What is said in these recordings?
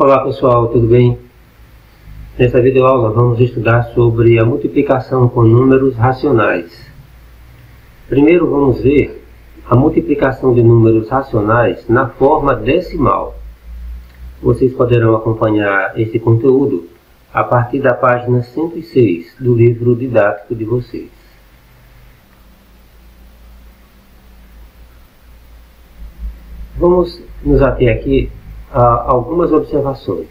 Olá pessoal, tudo bem? Nessa videoaula vamos estudar sobre a multiplicação com números racionais. Primeiro vamos ver a multiplicação de números racionais na forma decimal. Vocês poderão acompanhar esse conteúdo a partir da página 106 do livro didático de vocês. Vamos nos ater aqui a algumas observações.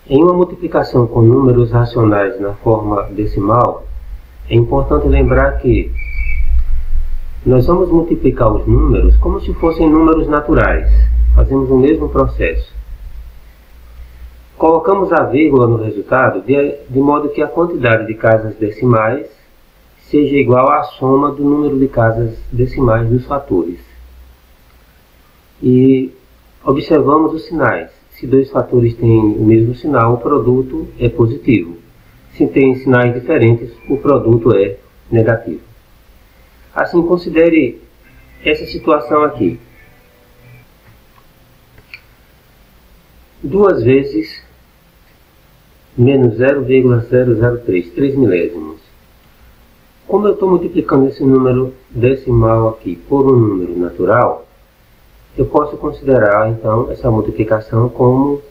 Em uma multiplicação com números racionais na forma decimal, é importante lembrar que nós vamos multiplicar os números como se fossem números naturais. Fazemos o mesmo processo. Colocamos a vírgula no resultado de modo que a quantidade de casas decimais seja igual à soma do número de casas decimais dos fatores. E observamos os sinais. Se dois fatores têm o mesmo sinal, o produto é positivo. Se tem sinais diferentes, o produto é negativo. Assim, considere essa situação aqui. 2 vezes menos 0,003, 3 milésimos. Como eu estou multiplicando esse número decimal aqui por um número natural, eu posso considerar, então, essa multiplicação como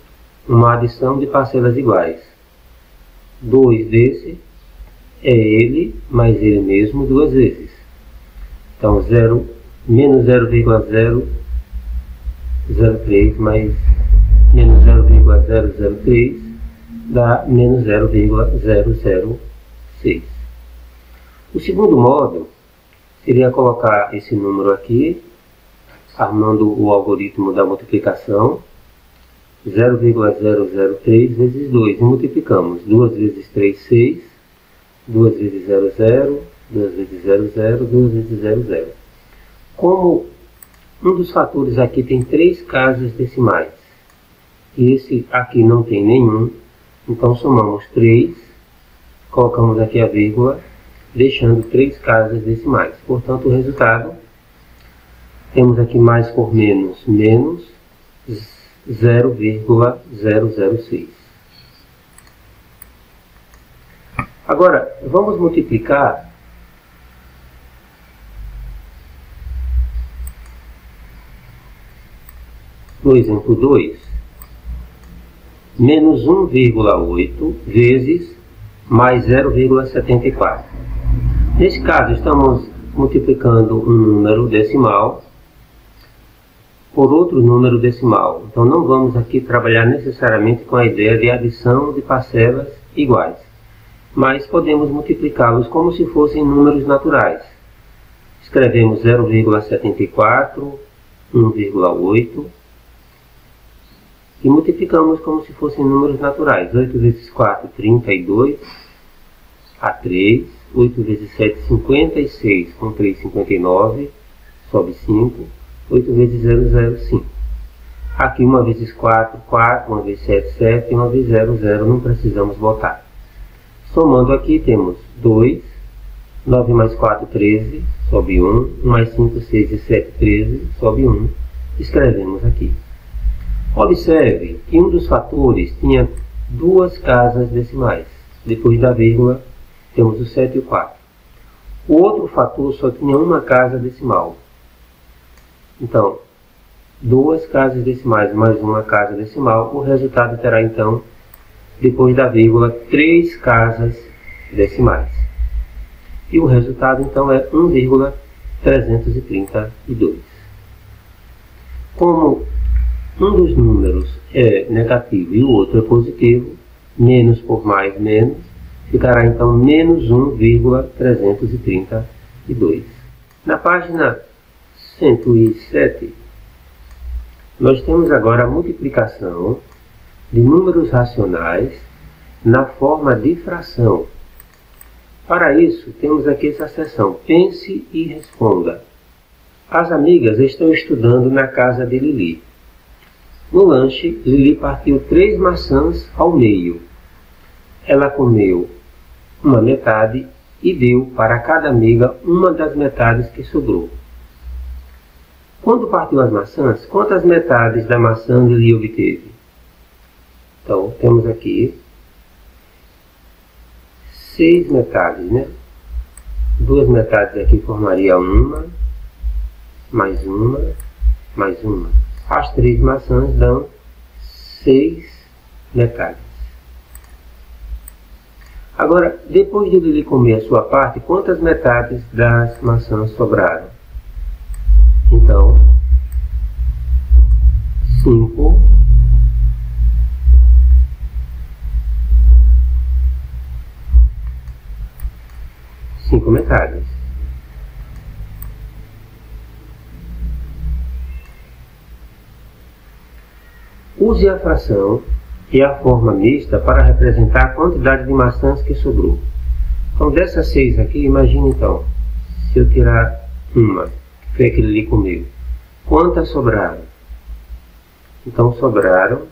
uma adição de parcelas iguais. 2 desse é ele mais ele mesmo 2 vezes. Então, menos 0,003 mais menos 0,003 dá menos 0,006. O segundo modo seria colocar esse número aqui, armando o algoritmo da multiplicação, 0,003 vezes 2, e multiplicamos. 2 vezes 3, 6, 2 vezes 0, 0, 2 vezes 0, 0, 2 vezes 0, 0. Como um dos fatores aqui tem 3 casas decimais, e esse aqui não tem nenhum, então somamos 3, colocamos aqui a vírgula, deixando 3 casas decimais. Portanto, o resultado, temos aqui mais por menos, menos 0,006. Agora, vamos multiplicar no exemplo 2, menos 1,8 vezes mais 0,74. Nesse caso, estamos multiplicando um número decimal por outro número decimal. Então não vamos aqui trabalhar necessariamente com a ideia de adição de parcelas iguais, mas podemos multiplicá-los como se fossem números naturais. Escrevemos 0,74, 1,8 e multiplicamos como se fossem números naturais. 8 vezes 4, 32, a 3, 8 vezes 7, 56, com 3, 59, sobe 5, 8 vezes 0, 5. Aqui 1 vezes 4, 4, 1 vezes 7, 7, 1 vezes 0, 0, não precisamos botar. Somando aqui temos 2, 9 mais 4, 13, sobe 1, 1 mais 5, 6 e 7, 13, sobe 1. Escrevemos aqui. Observe que um dos fatores tinha 2 casas decimais. Depois da vírgula, temos o 7 e o 4. O outro fator só tinha uma casa decimal. Então, 2 casas decimais mais uma casa decimal, o resultado terá então, depois da vírgula, 3 casas decimais. E o resultado então é 1,332. Como um dos números é negativo e o outro é positivo, menos por mais menos, ficará então menos 1,332. Na página 107, nós temos agora a multiplicação de números racionais na forma de fração. Para isso, temos aqui essa seção, pense e responda. As amigas estão estudando na casa de Lili. No lanche, Lili partiu 3 maçãs ao meio. Ela comeu uma metade e deu para cada amiga uma das metades que sobrou. Quando partiu as maçãs, quantas metades da maçã Lili obteve? Então, temos aqui 6 metades, né? 2 metades aqui formaria uma, mais uma, mais uma. As 3 maçãs dão 6 metades. Agora, depois de ele comer a sua parte, quantas metades das maçãs sobraram? Então, 5 metades. Use a fração e a forma mista para representar a quantidade de maçãs que sobrou. Então, dessas 6 aqui, imagine então, se eu tirar uma, que foi aquele ali comigo, quantas sobraram? Então, sobraram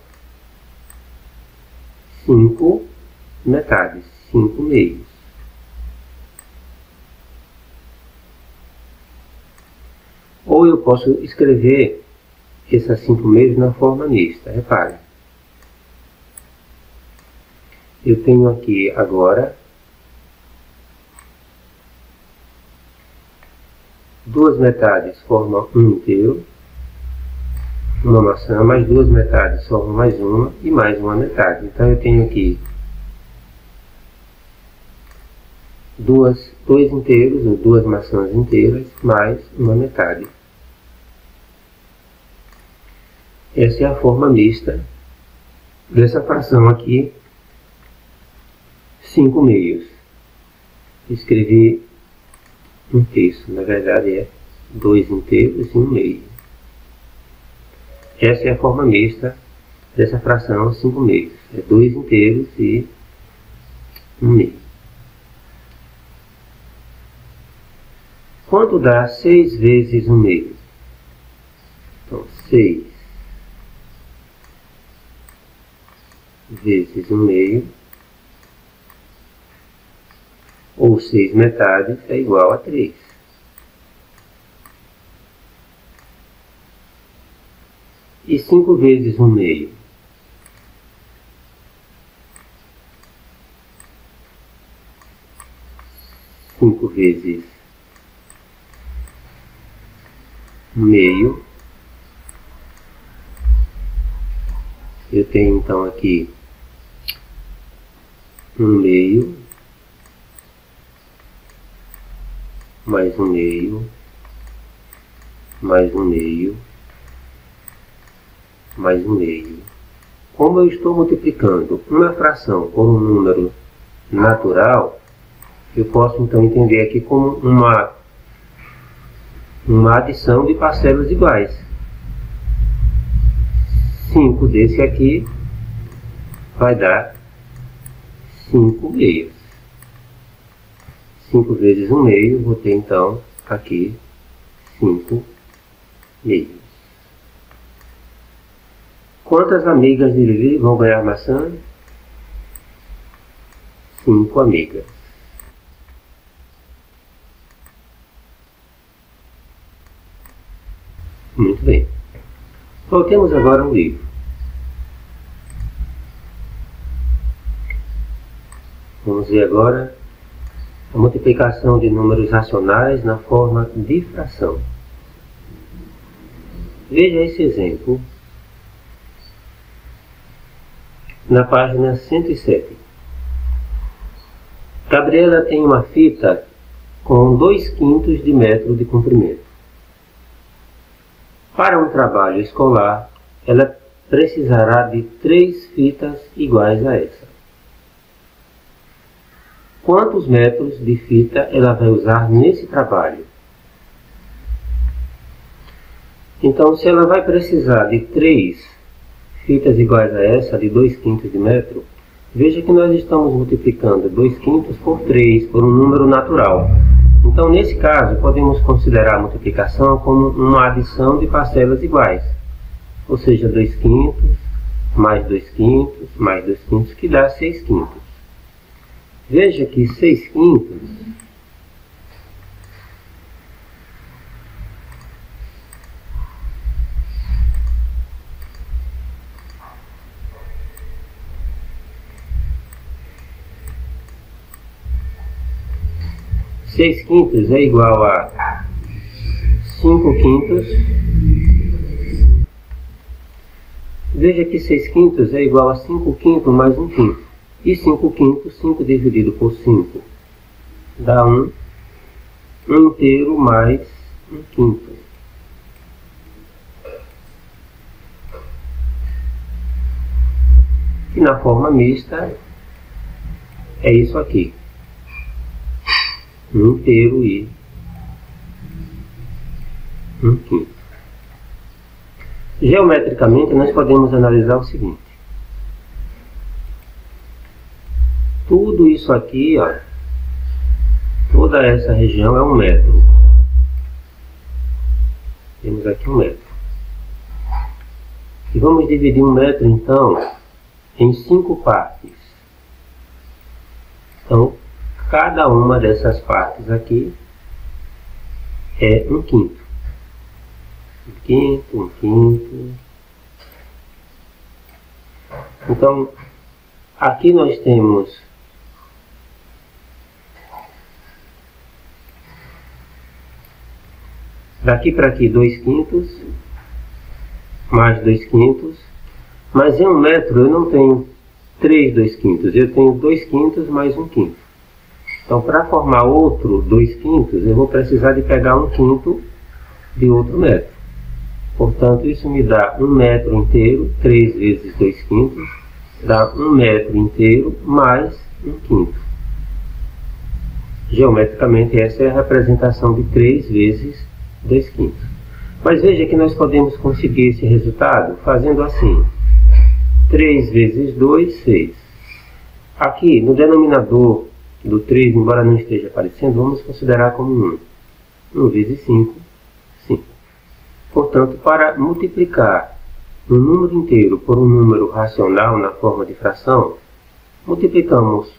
5 metades, 5 meios. Ou eu posso escrever essas 5 meios na forma mista. Repare. Eu tenho aqui agora 2 metades formam um inteiro, uma maçã, mais 2 metades formam mais uma e mais uma metade. Então eu tenho aqui 2 inteiros, ou 2 maçãs inteiras, mais uma metade. Essa é a forma mista dessa fração aqui, 5 meios. Escrevi um terço, na verdade é 2 inteiros e 1 meio. Essa é a forma mista dessa fração 5 meios. É 2 inteiros e 1 meio. Quanto dá 6 vezes 1 meio? Então, 6 vezes 1 meio, ou 6 metades, é igual a 3. E 5 vezes 1 meio? Cinco vezes 1 meio. Eu tenho então aqui 1 meio, mais 1 meio, mais 1 meio, mais 1 meio. Como eu estou multiplicando uma fração por um número natural, eu posso então entender aqui como uma adição de parcelas iguais. 5 desse aqui vai dar 5 meios. 5 vezes 1 meio, vou ter então aqui 5 meios. Quantas amigas de Lili vão ganhar maçã? 5 amigas. Muito bem. Voltemos agora ao livro. Vamos ver agora a multiplicação de números racionais na forma de fração. Veja esse exemplo na página 107. Gabriela tem uma fita com 2/5 de metro de comprimento. Para um trabalho escolar, ela precisará de 3 fitas iguais a essa. Quantos metros de fita ela vai usar nesse trabalho? Então, se ela vai precisar de 3 fitas iguais a essa, de 2/5 de metro, veja que nós estamos multiplicando 2/5 por 3, por um número natural. Então, nesse caso, podemos considerar a multiplicação como uma adição de parcelas iguais. Ou seja, 2/5 mais 2/5 mais 2/5, que dá 6/5. Veja que 6/5 6 quintos é igual a 5 quintos. Veja que 6 quintos é igual a 5 quintos mais 1 quinto. E 5 quintos, 5 dividido por 5 dá 1 inteiro mais 1 quinto. E na forma mista é isso aqui. 1 inteiro e 1 quinto. Geometricamente, nós podemos analisar o seguinte. Tudo isso aqui, ó, toda essa região é 1 metro. Temos aqui 1 metro. E vamos dividir 1 metro, então, em 5 partes. Então, cada uma dessas partes aqui é 1 quinto. 1 quinto, 1 quinto. Então, aqui nós temos daqui para aqui 2 quintos, mais 2 quintos, mas em 1 metro eu não tenho 3 2 quintos, eu tenho 2 quintos mais 1 quinto. Então, para formar outro 2 quintos, eu vou precisar de pegar 1 quinto de outro metro. Portanto, isso me dá 1 metro inteiro, 3 vezes 2 quintos, dá 1 metro inteiro mais 1 quinto. Geometricamente, essa é a representação de 3 vezes 2 quintos. Mas veja que nós podemos conseguir esse resultado fazendo assim. 3 vezes 2, 6. Aqui, no denominador do 3, embora não esteja aparecendo, vamos considerar como 1. 1 vezes 5, 5. Portanto, para multiplicar um número inteiro por um número racional na forma de fração, multiplicamos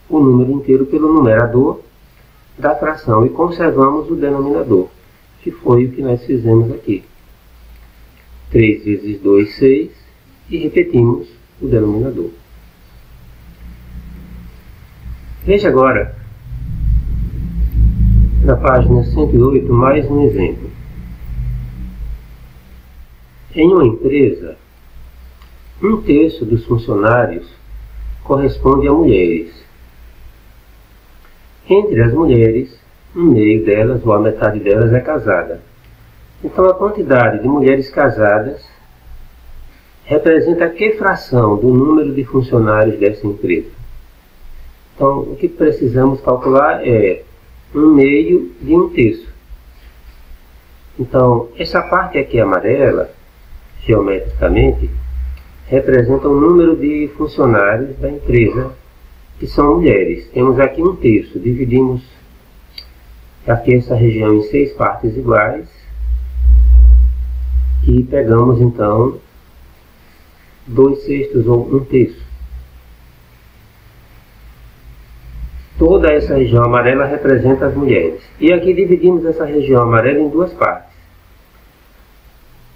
o número inteiro pelo numerador da fração e conservamos o denominador, que foi o que nós fizemos aqui. 3 vezes 2, 6, e repetimos o denominador. Veja agora, na página 108, mais um exemplo. Em uma empresa, 1/3 dos funcionários corresponde a mulheres. Entre as mulheres, 1/2 delas, ou a metade delas, é casada. Então, a quantidade de mulheres casadas representa que fração do número de funcionários dessa empresa? Então, o que precisamos calcular é 1/2 de 1/3. Então, essa parte aqui amarela, geometricamente, representa o número de funcionários da empresa, que são mulheres. Temos aqui 1/3, dividimos aqui essa região em 6 partes iguais e pegamos então 2/6 ou 1/3. Toda essa região amarela representa as mulheres. E aqui dividimos essa região amarela em 2 partes.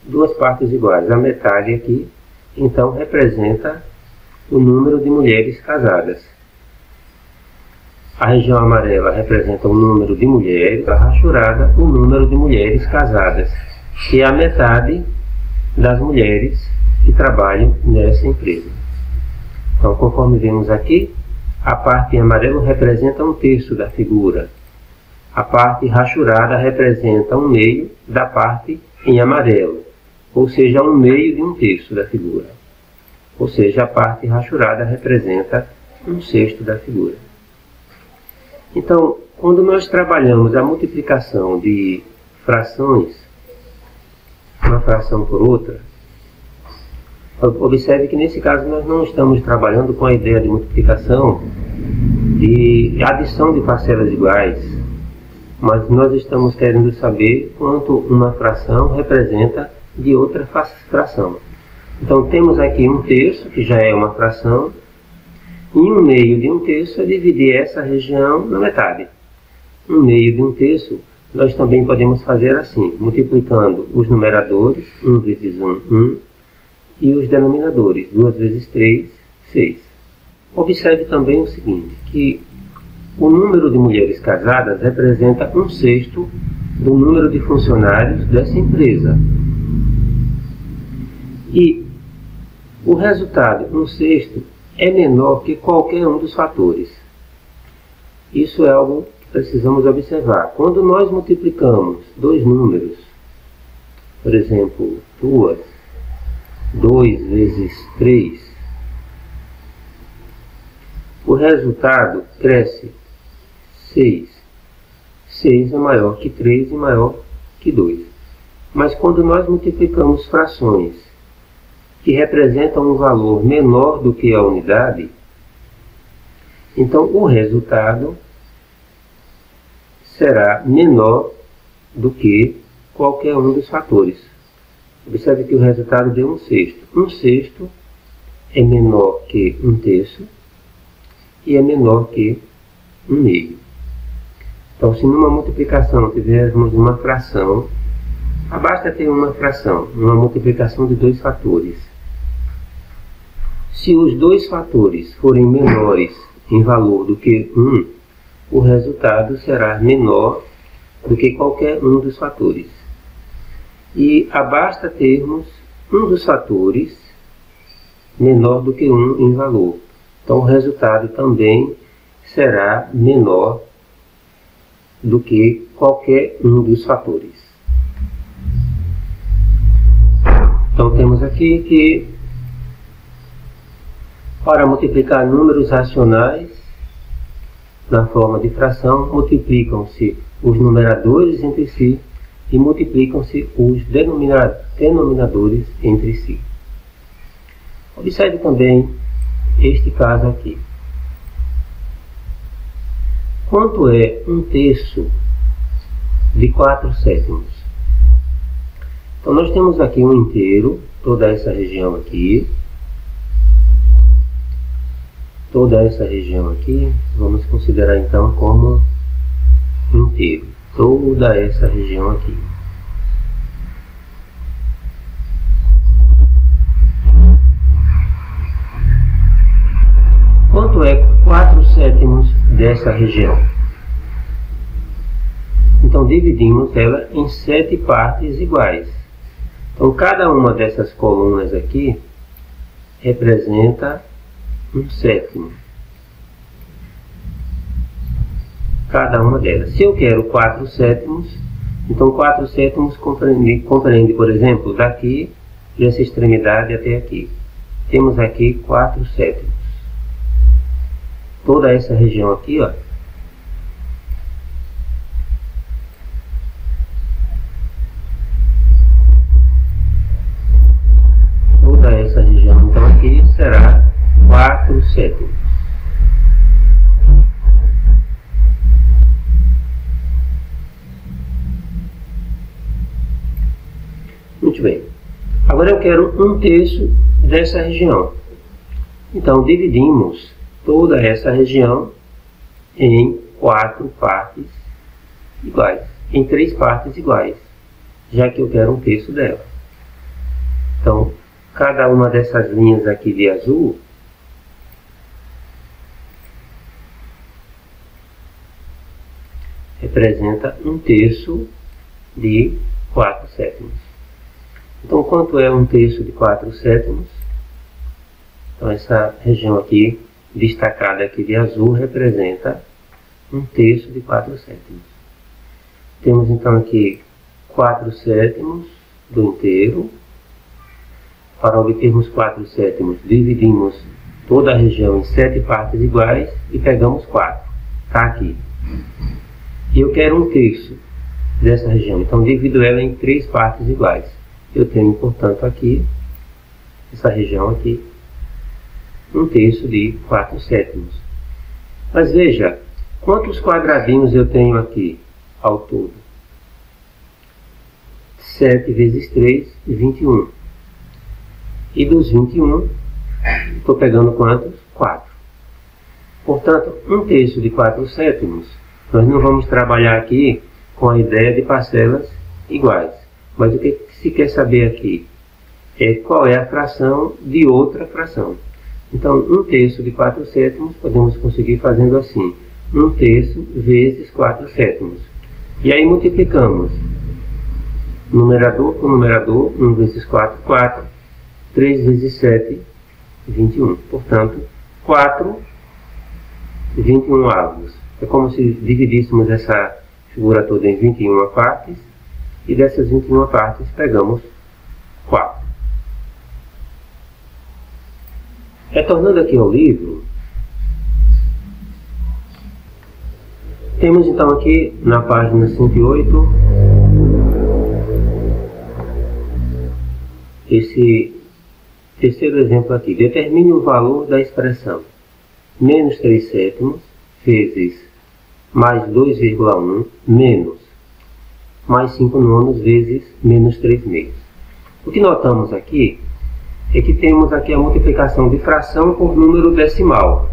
2 partes iguais. A metade aqui, então, representa o número de mulheres casadas. A região amarela representa o número de mulheres, a rachurada, o número de mulheres casadas, que é a metade das mulheres que trabalham nessa empresa. Então, conforme vemos aqui, a parte em amarelo representa 1/3 da figura. A parte rachurada representa 1/2 da parte em amarelo, ou seja, 1/2 de 1/3 da figura. Ou seja, a parte rachurada representa 1/6 da figura. Então, quando nós trabalhamos a multiplicação de frações, uma fração por outra, observe que nesse caso nós não estamos trabalhando com a ideia de multiplicação de adição de parcelas iguais, mas nós estamos querendo saber quanto uma fração representa de outra fração. Então temos aqui 1/3, que já é uma fração, e 1/2 de 1/3 é dividir essa região na metade. 1/2 de 1/3 nós também podemos fazer assim, multiplicando os numeradores, 1 vezes 1, 1, e os denominadores, 2 vezes 3, 6. Observe também o seguinte, que o número de mulheres casadas representa 1/6 do número de funcionários dessa empresa. E o resultado 1/6 é menor que qualquer um dos fatores. Isso é algo que precisamos observar. Quando nós multiplicamos dois números, por exemplo, 2 vezes 3, o resultado cresce 6. 6 é maior que 3 e maior que 2. Mas quando nós multiplicamos frações que representam um valor menor do que a unidade, então o resultado será menor do que qualquer um dos fatores. Observe que o resultado deu 1/6. 1/6 é menor que 1/3 e é menor que 1/2. Então, se numa multiplicação tivermos uma fração, basta ter uma fração, uma multiplicação de dois fatores. Se os dois fatores forem menores em valor do que 1, o resultado será menor do que qualquer um dos fatores. E basta termos um dos fatores menor do que 1 em valor. Então o resultado também será menor do que qualquer um dos fatores. Então temos aqui que para multiplicar números racionais na forma de fração, multiplicam-se os numeradores entre si e multiplicam-se os denominadores entre si. Observe também este caso aqui. Quanto é 1/3 de 4/7? Então nós temos aqui um inteiro, toda essa região aqui. Toda essa região aqui, vamos considerar então como inteiro. Toda essa região aqui. Quanto é 4/7 dessa região? Então dividimos ela em 7 partes iguais. Então cada uma dessas colunas aqui representa 1/7. Cada uma delas. Se eu quero 4/7, então 4/7 compreende, por exemplo, daqui dessa extremidade até aqui. Temos aqui 4/7. Toda essa região aqui, ó. Toda essa região então aqui será 4/7. Muito bem. Agora eu quero 1/3 dessa região. Então dividimos toda essa região em 4 partes iguais, em 3 partes iguais, já que eu quero 1/3 dela. Então, cada uma dessas linhas aqui de azul representa 1/3 de 4/7. Então, quanto é 1/3 de 4/7? Então, essa região aqui, destacada aqui de azul, representa 1/3 de 4/7. Temos então aqui 4/7 do inteiro. Para obtermos 4/7, dividimos toda a região em 7 partes iguais e pegamos 4. Está aqui. E eu quero 1/3 dessa região, então divido ela em 3 partes iguais. Eu tenho, portanto, aqui, essa região aqui, 1/3 de 4/7. Mas veja, quantos quadradinhos eu tenho aqui ao todo? 7 vezes 3, 21. E dos 21, estou pegando quantos? 4. Portanto, 1/3 de 4/7, nós não vamos trabalhar aqui com a ideia de parcelas iguais. Mas o que se quer saber aqui é qual é a fração de outra fração. Então, 1/3 de 4/7 podemos conseguir fazendo assim. 1/3 vezes 4/7. E aí multiplicamos numerador por numerador, 1 vezes 4, 4, 3 vezes 7, 21. Portanto, 4 21avos. É como se dividíssemos essa figura toda em 21 partes, e dessas 21 partes pegamos 4. Retornando aqui ao livro, temos então aqui na página 108 esse terceiro exemplo aqui. Determine o valor da expressão menos 3/7 vezes mais 2,1 menos mais 5/9 vezes menos 3/2. O que notamos aqui é que temos aqui a multiplicação de fração por número decimal.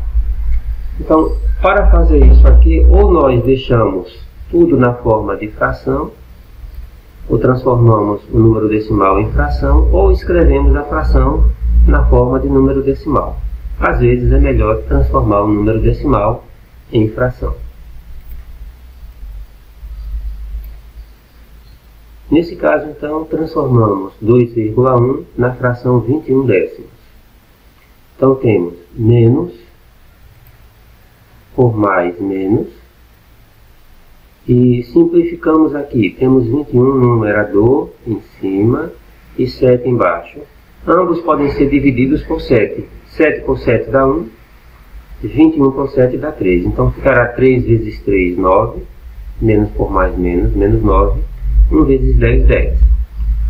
Então, para fazer isso aqui, ou nós deixamos tudo na forma de fração, ou transformamos o número decimal em fração, ou escrevemos a fração na forma de número decimal. Às vezes é melhor transformar o número decimal em fração. Nesse caso, então, transformamos 2,1 na fração 21 décimos. Então, temos menos por mais menos. E simplificamos aqui. Temos 21 no numerador em cima e 7 embaixo. Ambos podem ser divididos por 7. 7 por 7 dá 1. 21 por 7 dá 3. Então, ficará 3 vezes 3, 9. Menos por mais menos, menos 9. 1 vezes 10, 10.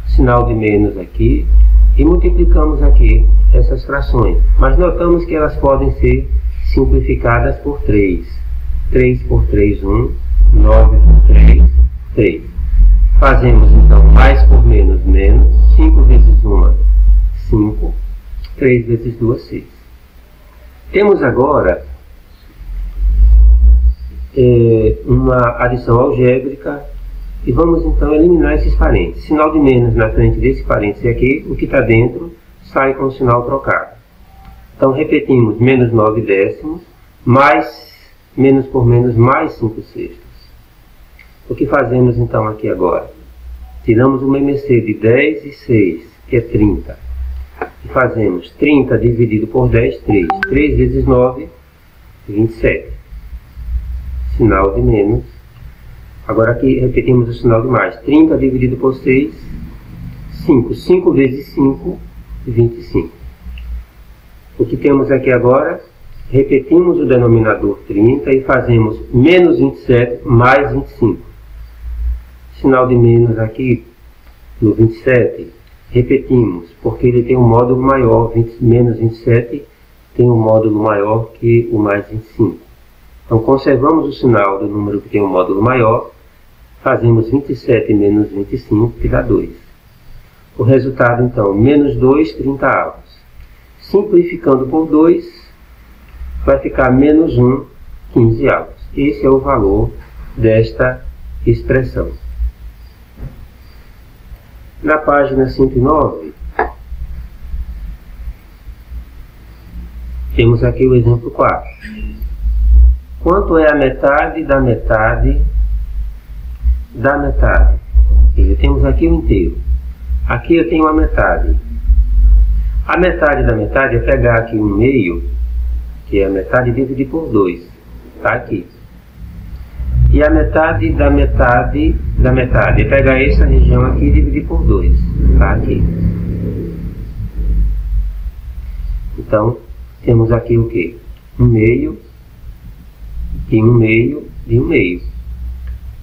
Sinal de menos aqui. E multiplicamos aqui essas frações. Mas notamos que elas podem ser simplificadas por 3. 3 por 3, 1. 9 por 3, 3. Fazemos então mais por menos, menos. 5 vezes 1, 5. 3 vezes 2, 6. Temos agora uma adição algébrica. E vamos então eliminar esses parênteses. Sinal de menos na frente desse parêntese aqui, o que está dentro sai com o sinal trocado. Então repetimos menos 9 décimos, mais menos por menos, mais 5/6. O que fazemos então aqui agora? Tiramos uma MC de 10 e 6, que é 30. E fazemos 30 dividido por 10, 3. 3 vezes 9, 27. Sinal de menos. Agora aqui repetimos o sinal de mais. 30 dividido por 6, 5. 5 vezes 5, 25. O que temos aqui agora? Repetimos o denominador 30 e fazemos menos 27 mais 25. Sinal de menos aqui no 27. Repetimos, porque ele tem um módulo maior. Menos 27 tem um módulo maior que o mais 25. Então conservamos o sinal do número que tem um módulo maior. Fazemos 27 menos 25, que dá 2. O resultado, então, menos 2, 30avos. Simplificando por 2, vai ficar menos 1, 15avos. Esse é o valor desta expressão. Na página 109, temos aqui o exemplo 4. Quanto é a metade da metade da metade? Temos aqui o inteiro. Aqui eu tenho a metade. A metade da metade é pegar aqui um meio, que é a metade, e dividir por 2. Está aqui. E a metade da metade da metade é pegar essa região aqui e dividir por 2. Está aqui. Então, temos aqui o quê? Um meio, e um meio, e um meio.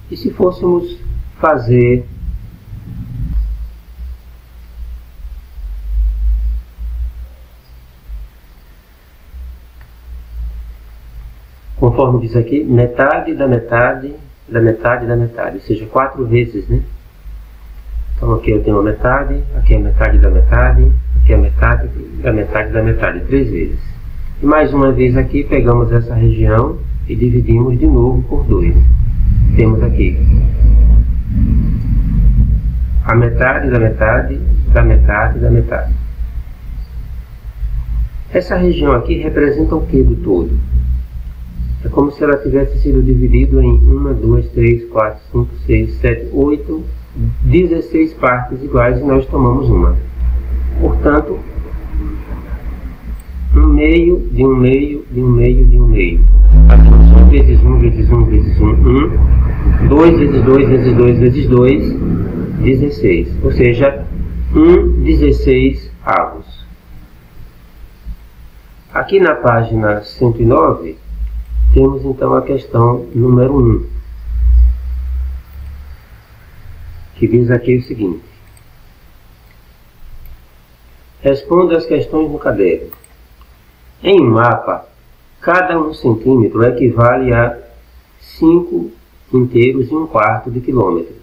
E se fôssemos fazer conforme diz aqui, metade da metade da metade da metade, ou seja, 4 vezes, né? Então aqui eu tenho a metade, aqui a metade da metade, aqui a metade da metade da metade, 3 vezes. E mais uma vez aqui, pegamos essa região e dividimos de novo por 2. Temos aqui a metade da metade da metade da metade. Essa região aqui representa o que do todo? É como se ela tivesse sido dividida em 1, 2, 3, 4, 5, 6, 7, 8, 16 partes iguais e nós tomamos uma. Portanto, 1 meio de 1 meio de 1 meio de 1 meio. Fazemos 1 vezes 1 vezes 1 vezes 1, 1. 2 vezes 2 vezes 2 vezes 2, 16. Ou seja, 1/16 avos. Aqui na página 109, temos então a questão número 1, que diz aqui o seguinte: responda as questões no caderno. Em um mapa, cada 1 centímetro equivale a 5 inteiros e 1/4 de quilômetros.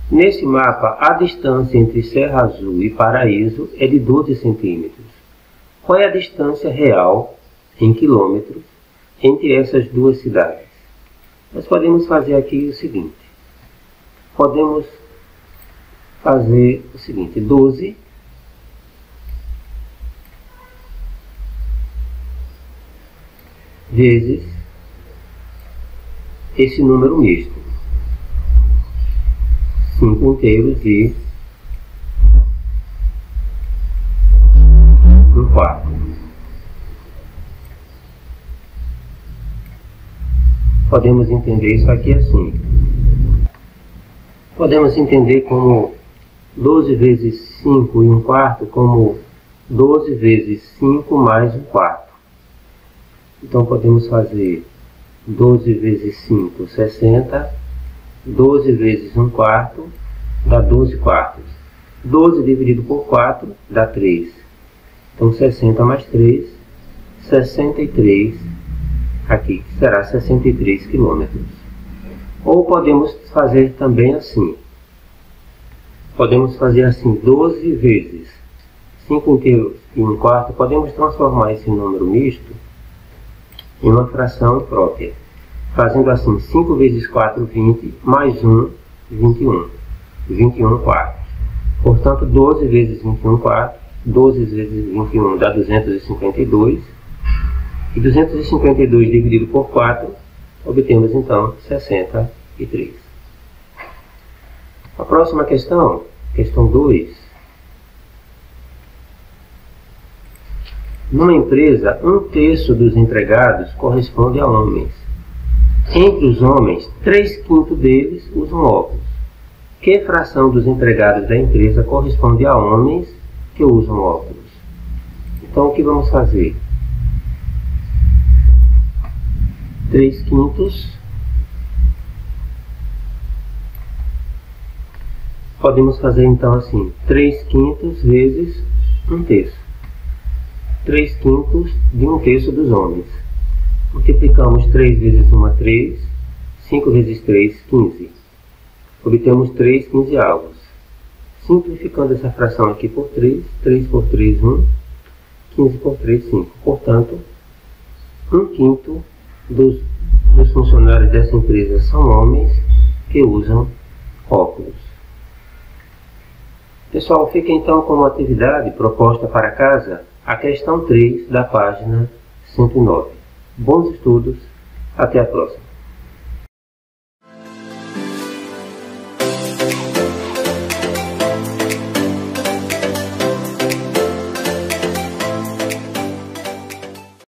Nesse mapa, a distância entre Serra Azul e Paraíso é de 12 centímetros. Qual é a distância real, em quilômetros, entre essas duas cidades? Nós podemos fazer aqui o seguinte. Podemos fazer o seguinte: 12 vezes esse número misto, 5 inteiros e 1/4. Podemos entender isso aqui assim. Podemos entender como 12 vezes 5 e 1/4 como 12 vezes 5 mais 1/4. Então podemos fazer 12 vezes 5, 60. 12 vezes 1/4 dá 12 quartos. 12 dividido por 4 dá 3. Então 60 mais 3, 63. Aqui será 63 quilômetros. Ou podemos fazer também assim. Podemos fazer assim: 12 vezes 5 inteiros e 1/4. Podemos transformar esse número misto em uma fração própria. Fazendo assim: 5 vezes 4, 20, mais 1, 21. 21 quartos. Portanto, 12 vezes 21 quartos, 12 vezes 21 dá 252. E 252 dividido por 4, obtemos então 63. A próxima questão, questão 2. Numa empresa, 1/3 dos empregados corresponde a homens. Entre os homens, 3/5 deles usam óculos. Que fração dos empregados da empresa corresponde a homens que usam óculos? Então, o que vamos fazer? 3/5. Podemos fazer então assim: 3/5 vezes 1/3. 3/5 de 1/3 dos homens. Multiplicamos 3 vezes 1, 3. 5 vezes 3, 15. Obtemos 3 quinzeavos. Simplificando essa fração aqui por 3. 3 por 3, 1. 15 por 3, 5. Portanto, 1/5 dos funcionários dessa empresa são homens que usam óculos. Pessoal, fica então como atividade proposta para casa a questão 3 da página 109. Bons estudos, até a próxima.